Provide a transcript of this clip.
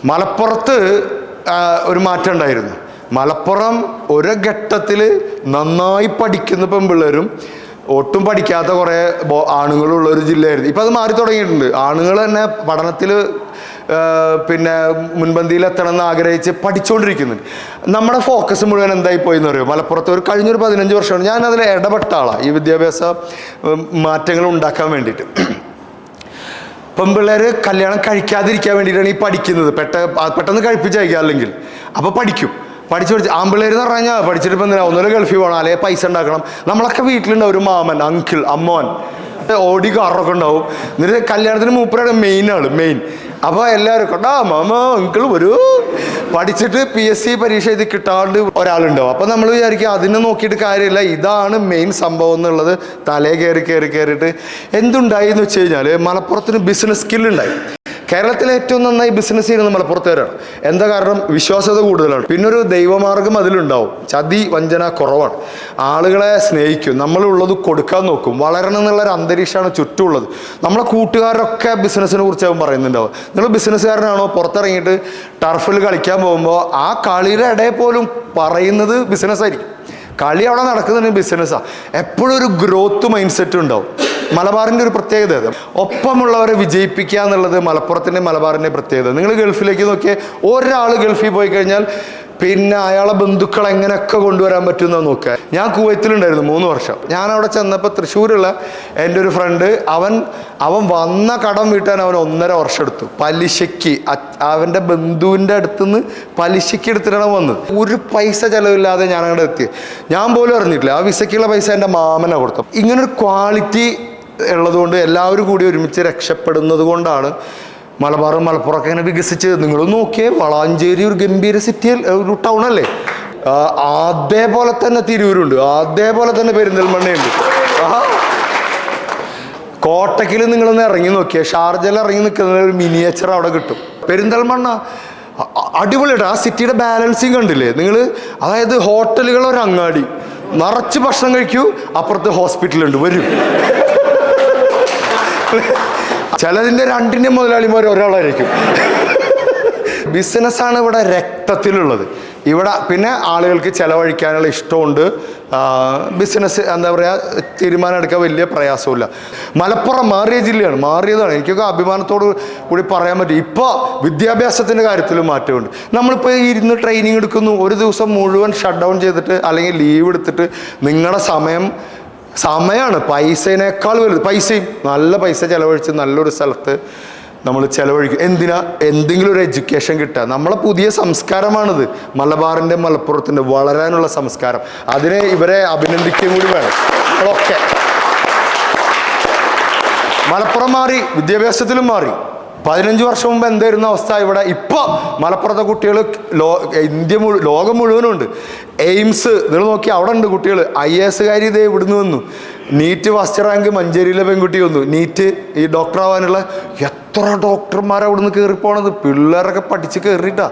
മലപ്പുറത്ത് ഒരു മാറ്റം ഉണ്ടായിരുന്നു. മലപ്പുറം ഒരു ഘട്ടത്തിൽ നന്നായി പഠിക്കുന്ന പെൺപിള്ളേരും ഒട്ടും പഠിക്കാത്ത കുറേ ആണുങ്ങളുള്ള ഒരു ജില്ലയായിരുന്നു. ഇപ്പം അത് മാറി തുടങ്ങിയിട്ടുണ്ട്. ആണുങ്ങൾ തന്നെ പഠനത്തിൽ പിന്നെ മുൻപന്തിയിലെത്തണം എന്ന് ആഗ്രഹിച്ച് പഠിച്ചുകൊണ്ടിരിക്കുന്നുണ്ട്. നമ്മുടെ ഫോക്കസ് മുഴുവൻ എന്തായി പോയി എന്ന് പറയുമോ? മലപ്പുറത്ത് ഒരു കഴിഞ്ഞൊരു 15 വർഷമാണ് ഞാൻ അതിൽ ഇടപെട്ട ആളാണ് ഈ വിദ്യാഭ്യാസ മാറ്റങ്ങൾ ഉണ്ടാക്കാൻ വേണ്ടിയിട്ട്. പെൺപിള്ളേർ കല്യാണം കഴിക്കാതിരിക്കാൻ വേണ്ടിയിട്ടാണ് ഈ പഠിക്കുന്നത്. പെട്ടെന്ന് കഴിപ്പിച്ചയക്കുക അല്ലെങ്കിൽ അപ്പോൾ പഠിക്കും. പഠിച്ച് ആമ്പിള്ളേർ എന്ന് പറഞ്ഞു കഴിഞ്ഞാൽ പഠിച്ചിട്ട് ഇപ്പം എന്തിനാ ഒന്നുമില്ല ഗൾഫിൽ പോകണം, അല്ലെങ്കിൽ പൈസ ഉണ്ടാക്കണം. നമ്മളൊക്കെ വീട്ടിലുണ്ടാവും ഒരു മാമൻ, അങ്കിൾ, അമ്മോൻ, ഓടി കാറൊക്കെ ഉണ്ടാവും. എന്നിട്ട് കല്യാണത്തിന് മൂപ്പരാണ് മെയിൻ. അപ്പോൾ എല്ലാവരും കൊണ്ടാ മാമ അങ്കിൾ വരൂ. പഠിച്ചിട്ട് PSC പരീക്ഷ എഴുതി കിട്ടാണ്ട് ഒരാളുണ്ടാവും. അപ്പോൾ നമ്മൾ വിചാരിക്കും അതിനെ നോക്കിയിട്ട് കാര്യമില്ല, ഇതാണ് മെയിൻ സംഭവം എന്നുള്ളത് തലേ കയറിയിട്ട് എന്തുണ്ടായി എന്ന് വെച്ച് കഴിഞ്ഞാൽ മലപ്പുറത്തിന് ബിസിനസ് സ്കില്ലുണ്ടായി. കേരളത്തിലെ ഏറ്റവും നന്നായി ബിസിനസ് ചെയ്യുന്നത് മലപ്പുറത്തുകാരാണ്. എന്താ കാരണം? വിശ്വാസ്യത കൂടുതലാണ്. പിന്നൊരു ദൈവമാർഗം അതിലുണ്ടാവും. ചതി വഞ്ചന കുറവാണ്. ആളുകളെ സ്നേഹിക്കും, നമ്മളുള്ളത് കൊടുക്കാൻ നോക്കും, വളരണം എന്നുള്ളൊരു അന്തരീക്ഷമാണ് ചുറ്റുമുള്ളത്. നമ്മളെ കൂട്ടുകാരൊക്കെ ബിസിനസ്സിനെ കുറിച്ചാവും പറയുന്നുണ്ടാവും. നിങ്ങൾ ബിസിനസ്സുകാരനാണോ? പുറത്തിറങ്ങിയിട്ട് ടർഫിൽ കളിക്കാൻ പോകുമ്പോൾ ആ കളിയുടെ ഇടയിൽ പോലും പറയുന്നത് ബിസിനസ്സായിരിക്കും. കളി അവിടെ നടക്കുന്നുണ്ടെങ്കിൽ ബിസിനസ്സാണ്. എപ്പോഴും ഒരു ഗ്രോത്ത് മൈൻഡ് സെറ്റ് ഉണ്ടാവും. മലബാറിൻ്റെ ഒരു പ്രത്യേകത ഒപ്പമുള്ളവരെ വിജയിപ്പിക്കുക എന്നുള്ളത് മലബാറിൻ്റെ പ്രത്യേകത. നിങ്ങൾ ഗൾഫിലേക്ക് നോക്കിയാൽ ഒരാൾ ഗൾഫിൽ പോയി കഴിഞ്ഞാൽ പിന്നെ അയാളെ ബന്ധുക്കൾ എങ്ങനെയൊക്കെ കൊണ്ടുവരാൻ പറ്റുമെന്ന് നോക്കുക. ഞാൻ കുവൈത്തിലുണ്ടായിരുന്നു 3 വർഷം. ഞാൻ അവിടെ ചെന്നപ്പോൾ തൃശ്ശൂരുള്ള എൻ്റെ ഒരു ഫ്രണ്ട് അവൻ വന്ന കടം വീട്ടാൻ അവൻ 1.5 വർഷം എടുത്തു. പലിശയ്ക്ക് അവൻ്റെ ബന്ധുവിൻ്റെ അടുത്തുനിന്ന് പലിശയ്ക്ക് എടുത്തിട്ടാണ് വന്നത്. ഒരു പൈസ ചിലവില്ലാതെ ഞാൻ അങ്ങോട്ട് എത്തി. ഞാൻ പോലും അറിഞ്ഞിട്ടില്ല. ആ വിസയ്ക്കുള്ള പൈസ എൻ്റെ മാമനാണ് കൊടുത്തത്. ഇങ്ങനൊരു ക്വാളിറ്റി ഉള്ളതുകൊണ്ട് എല്ലാവരും കൂടി ഒരുമിച്ച് രക്ഷപ്പെടുന്നത് കൊണ്ടാണ് മലപ്പുറമൊക്കെ ഇങ്ങനെ വികസിച്ചത്. നിങ്ങൾ നോക്കിയേ, വളാഞ്ചേരി ഒരു ഗംഭീര സിറ്റി, ഒരു ടൗണല്ലേ. അതേപോലെ തന്നെ തിരൂരുണ്ട്, അതേപോലെ തന്നെ പെരിന്തൽമണ്ണയുണ്ട്. കോട്ടയ്ക്കിൽ നിങ്ങളൊന്ന് ഇറങ്ങി നോക്കിയാൽ ഷാർജയിൽ ഇറങ്ങി നിൽക്കുന്ന ഒരു മിനിയേച്ചർ അവിടെ കിട്ടും. പെരിന്തൽമണ്ണ അടിപൊളിയായിട്ട് ആ സിറ്റിയുടെ ബാലൻസിങ് കണ്ടില്ലേ നിങ്ങൾ? അതായത് ഹോട്ടലുകൾ ഒരു അങ്ങാടി നിറച്ച് ഭക്ഷണം കഴിക്കൂ, അപ്പുറത്ത് ഹോസ്പിറ്റലുണ്ട്, വരും. ചിലതിൻ്റെ 2ൻ്റെ മുതലാളിമാർ ഒരാളായിരിക്കും. ബിസിനസ്സാണ് ഇവിടെ രക്തത്തിലുള്ളത്. ഇവിടെ പിന്നെ ആളുകൾക്ക് ചിലവഴിക്കാനുള്ള ഇഷ്ടമുണ്ട്. ബിസിനസ് എന്താ പറയുക, തീരുമാനം എടുക്കാൻ വലിയ പ്രയാസമില്ല. മലപ്പുറം മാറിയ ജില്ലയാണ്, മാറിയതാണ്. എനിക്കൊക്കെ അഭിമാനത്തോട് കൂടി പറയാൻ പറ്റും. ഇപ്പോൾ വിദ്യാഭ്യാസത്തിൻ്റെ കാര്യത്തിലും മാറ്റമുണ്ട്. നമ്മളിപ്പോൾ ഇരുന്ന് ട്രെയിനിങ് എടുക്കുന്നു, ഒരു ദിവസം മുഴുവൻ ഷട്ട് ഡൗൺ ചെയ്തിട്ട് അല്ലെങ്കിൽ ലീവ് എടുത്തിട്ട് നിങ്ങളുടെ സമയമാണ് പൈസേനേക്കാൾ വലുത്. പൈസയും നല്ല പൈസ ചിലവഴിച്ച് നല്ലൊരു സ്ഥലത്ത് നമ്മൾ ചിലവഴിക്കും. എന്തിനാ? എന്തെങ്കിലും ഒരു എഡ്യൂക്കേഷൻ കിട്ടുക. നമ്മളെ പുതിയ സംസ്കാരമാണിത്. മലപ്പുറത്തിൻ്റെ വളരാനുള്ള സംസ്കാരം. അതിനെ ഇവരെ അഭിനന്ദിക്കുകയും കൂടി വേണം. നമ്മളൊക്കെ മലപ്പുറം മാറി, വിദ്യാഭ്യാസത്തിലും മാറി. 15 വർഷം മുമ്പ് എന്തായിരുന്ന അവസ്ഥ ഇവിടെ? ഇപ്പോൾ മലപ്പുറത്തെ കുട്ടികൾ ലോകം മുഴുവനുണ്ട്. എയിംസ് നിങ്ങൾ നോക്കി, അവിടെ ഉണ്ട് കുട്ടികൾ. IAS ഇതേ ഇവിടുന്ന് വന്നു. നീറ്റ് ഫസ്റ്റ് റാങ്ക് മഞ്ചേരിയിലെ പെൺകുട്ടി വന്നു. നീറ്റ് ഈ ഡോക്ടർ ആവാനുള്ള എത്ര ഡോക്ടർമാർ അവിടെ നിന്ന് കയറിപ്പോണത്. പിള്ളേരൊക്കെ പഠിച്ച് കയറിയിട്ടാ.